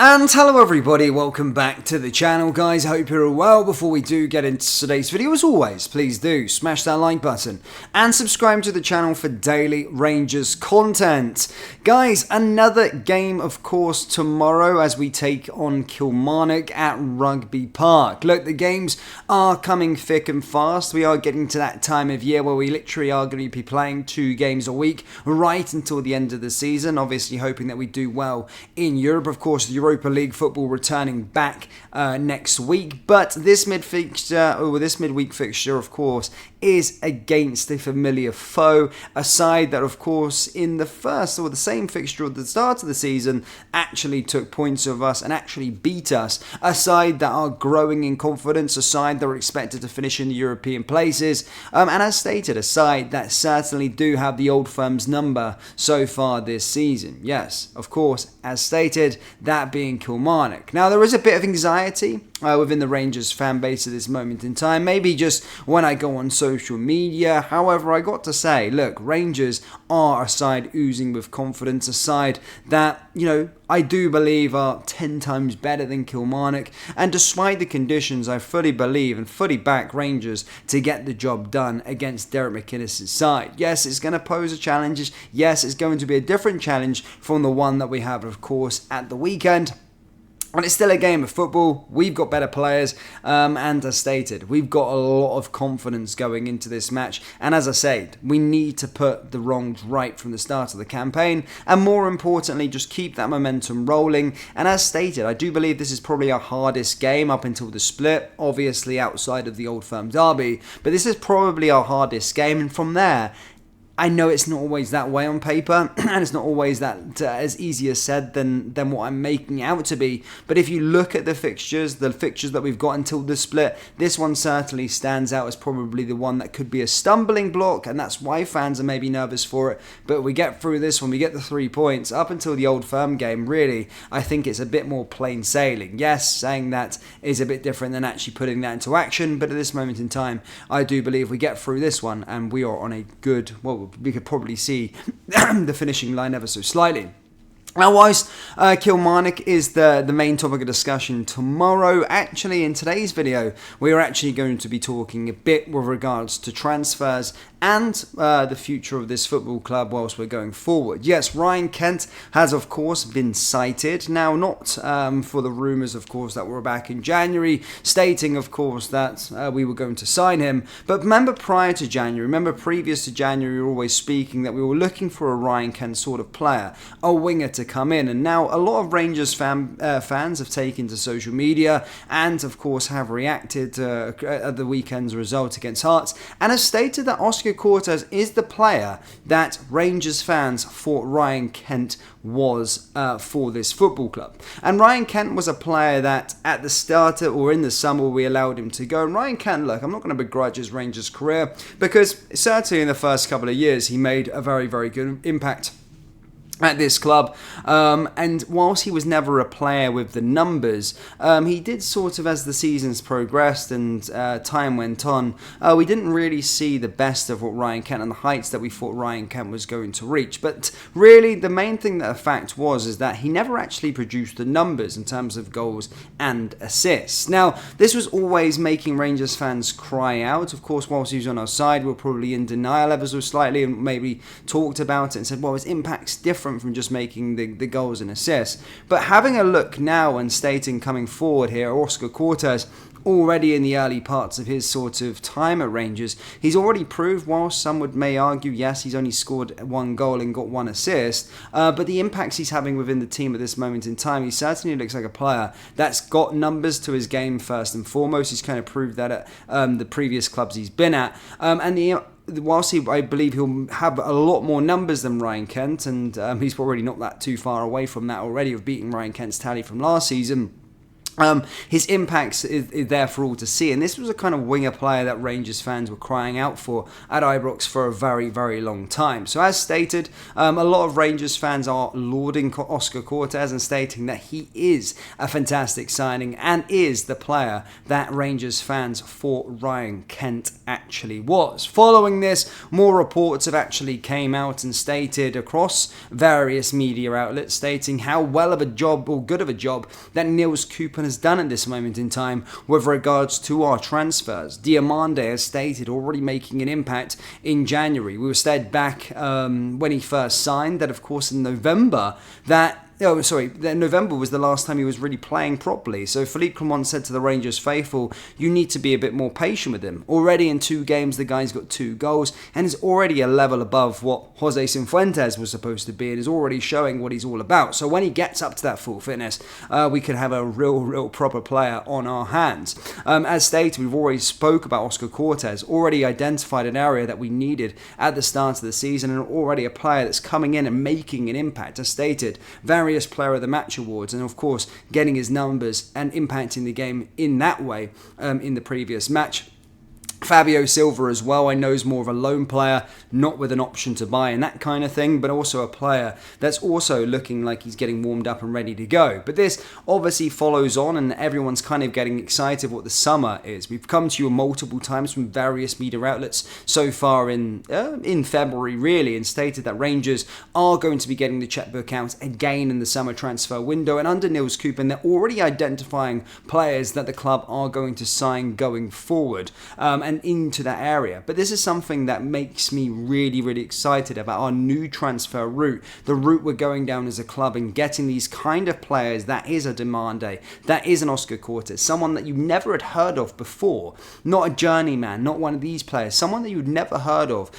And hello everybody, welcome back to the channel guys, I hope you're all well. Before we do get into today's video, as always, please do smash that like button and subscribe to the channel for daily Rangers content. Guys, another game of course tomorrow as we take on Kilmarnock at Rugby Park. Look, the games are coming thick and fast. We are getting to that time of year where we literally are going to be playing 2 games a week right until the end of the season. Obviously hoping that we do well in Europe. Of course, the Europa League football returning back next week, but this midweek fixture, of course, is against a familiar foe, a side that, of course, in the same fixture at the start of the season, actually took points of us and actually beat us. A side that are growing in confidence, a side that are expected to finish in the European places, and as stated, a side that certainly do have the old firm's number so far this season. Yes, of course, as stated, that being Kilmarnock. Now, there is a bit of anxiety within the Rangers fan base at this moment in time, maybe just when I go on social media. However, I got to say, look, Rangers are a side oozing with confidence, a side that, I do believe are 10 times better than Kilmarnock, and despite the conditions, I fully believe and fully back Rangers to get the job done against Derek McInnes' side. Yes, it's going to pose a challenge. Yes, it's going to be a different challenge from the one that we have, of course, at the weekend. And it's still a game of football. We've got better players, and as stated, we've got a lot of confidence going into this match. And as I said, we need to put the wrongs right from the start of the campaign, and more importantly, just keep that momentum rolling. And as stated, I do believe this is probably our hardest game up until the split, obviously outside of the Old Firm derby, but this is probably our hardest game, and from there, I know it's not always that way on paper, and it's not always that as easy as said than what I'm making out to be. But if you look at the fixtures that we've got until the split, this one certainly stands out as probably the one that could be a stumbling block, and that's why fans are maybe nervous for it. But we get through this one, we get the 3 points. Up until the Old Firm game, really, I think it's a bit more plain sailing. Yes, saying that is a bit different than actually putting that into action, but at this moment in time, I do believe we get through this one, and we are on a good, we could probably see the finishing line ever so slightly. Now, whilst Kilmarnock is the main topic of discussion tomorrow, actually in today's video, we are actually going to be talking a bit with regards to transfers and the future of this football club whilst we're going forward. Yes, Ryan Kent has, of course, been cited. Now, not for the rumours, of course, that were back in January, stating, of course, that we were going to sign him. But remember previous to January, we were always speaking that we were looking for a Ryan Kent sort of player, a winger to come in. And now a lot of Rangers fans have taken to social media and, of course, have reacted at the weekend's result against Hearts and have stated that Oscar Cortez is the player that Rangers fans thought Ryan Kent was for this football club. And Ryan Kent was a player that at the start or in the summer we allowed him to go. And Ryan Kent, look, I'm not going to begrudge his Rangers career because certainly in the first couple of years he made a very, very good impact at this club, and whilst he was never a player with the numbers, he did sort of, as the seasons progressed and time went on, we didn't really see the best of what Ryan Kent and the heights that we thought Ryan Kent was going to reach. But really, the main thing that a fact is that he never actually produced the numbers in terms of goals and assists. Now, this was always making Rangers fans cry out. Of course, whilst he was on our side, we were probably in denial ever so slightly and maybe talked about it and said, well, his impact's different from just making the goals and assists. But having a look now and stating coming forward here, Oscar Cortez, already in the early parts of his sort of time at Rangers, he's already proved, whilst some may argue, yes, he's only scored 1 goal and got 1 assist, but the impacts he's having within the team at this moment in time, he certainly looks like a player that's got numbers to his game first and foremost. He's kind of proved that at the previous clubs he's been at, whilst I believe he'll have a lot more numbers than Ryan Kent, and he's already not that too far away from that already of beating Ryan Kent's tally from last season. His impacts is there for all to see, and this was a kind of winger player that Rangers fans were crying out for at Ibrox for a very, very long time. So as stated, a lot of Rangers fans are lauding Oscar Cortez and stating that he is a fantastic signing and is the player that Rangers fans thought Ryan Kent actually was. Following this, more reports have actually came out and stated across various media outlets stating how well of a job or good of a job that Niels Koeppen has done at this moment in time with regards to our transfers. Diamande has stated already making an impact in January. We were said back when he first signed that, of course, in November November was the last time he was really playing properly. So Philippe Clement said to the Rangers faithful, you need to be a bit more patient with him. Already in 2 games, the guy's got 2 goals and is already a level above what Jose Cifuentes was supposed to be and is already showing what he's all about. So when he gets up to that full fitness, we could have a real proper player on our hands. As stated, we've already spoke about Oscar Cortez, already identified an area that we needed at the start of the season and already a player that's coming in and making an impact. As stated, various Player of the Match awards and of course getting his numbers and impacting the game in that way in the previous match. Fabio Silva as well, I know is more of a loan player, not with an option to buy and that kind of thing, but also a player that's also looking like he's getting warmed up and ready to go. But this obviously follows on and everyone's kind of getting excited what the summer is. We've come to you multiple times from various media outlets so far in February really and stated that Rangers are going to be getting the checkbook out again in the summer transfer window, and under Niels Koeppen they're already identifying players that the club are going to sign going forward. And into that area. But this is something that makes me really excited about our new transfer route, the route we're going down as a club and getting these kind of players. That is a Diamande, that is an Oscar Cortez, someone that you never had heard of before, not a journeyman, not one of these players, someone that you'd never heard of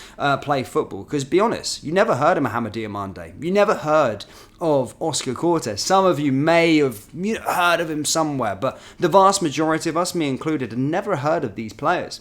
play football, because be honest, you never heard of Mohamed Diamande, you never heard of Oscar Cortez. Some of you may have heard of him somewhere, but the vast majority of us, me included, had never heard of these players.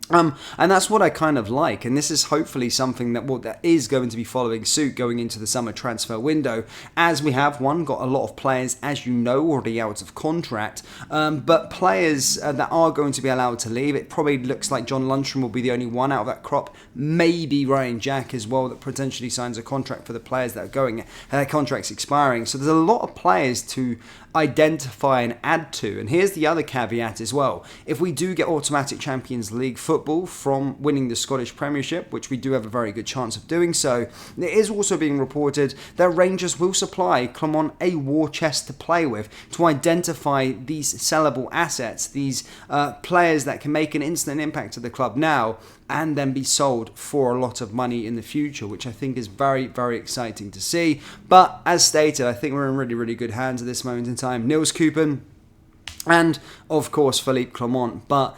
And that's what I kind of like, and this is hopefully something that is going to be following suit going into the summer transfer window, as we have got a lot of players, as you know, already out of contract, but players that are going to be allowed to leave. It probably looks like John Lundstrom will be the only one out of that crop, maybe Ryan Jack as well, that potentially signs a contract for the players that are going, their contract's expiring. So there's a lot of players to identify and add to. And here's the other caveat as well. If we do get automatic Champions League football from winning the Scottish Premiership, which we do have a very good chance of doing so, it is also being reported that Rangers will supply Clement a war chest to play with to identify these sellable assets, these players that can make an instant impact to the club now and then be sold for a lot of money in the future, which I think is very exciting to see. But as stated, I think we're in really good hands at this moment in time. Niels Koeppen and of course Philippe Clement, but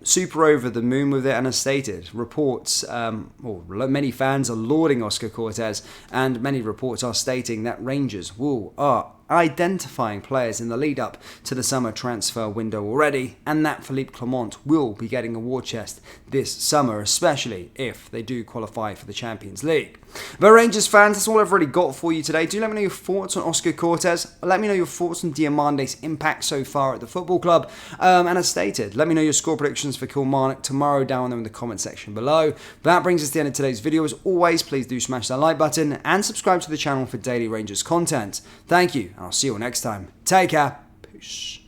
super over the moon with it. And as stated, reports, many fans are lauding Oscar Cortez, and many reports are stating that Rangers are identifying players in the lead up to the summer transfer window already, and that Philippe Clement will be getting a war chest this summer, especially if they do qualify for the Champions League. But Rangers fans, that's all I've really got for you today. Do let me know your thoughts on Oscar Cortez. Let me know your thoughts on Diamande's impact so far at the football club. And as stated, let me know your score predictions for Kilmarnock tomorrow down there in the comment section below. But that brings us to the end of today's video. As always, please do smash that like button and subscribe to the channel for daily Rangers content. Thank you, and I'll see you all next time. Take care. Peace.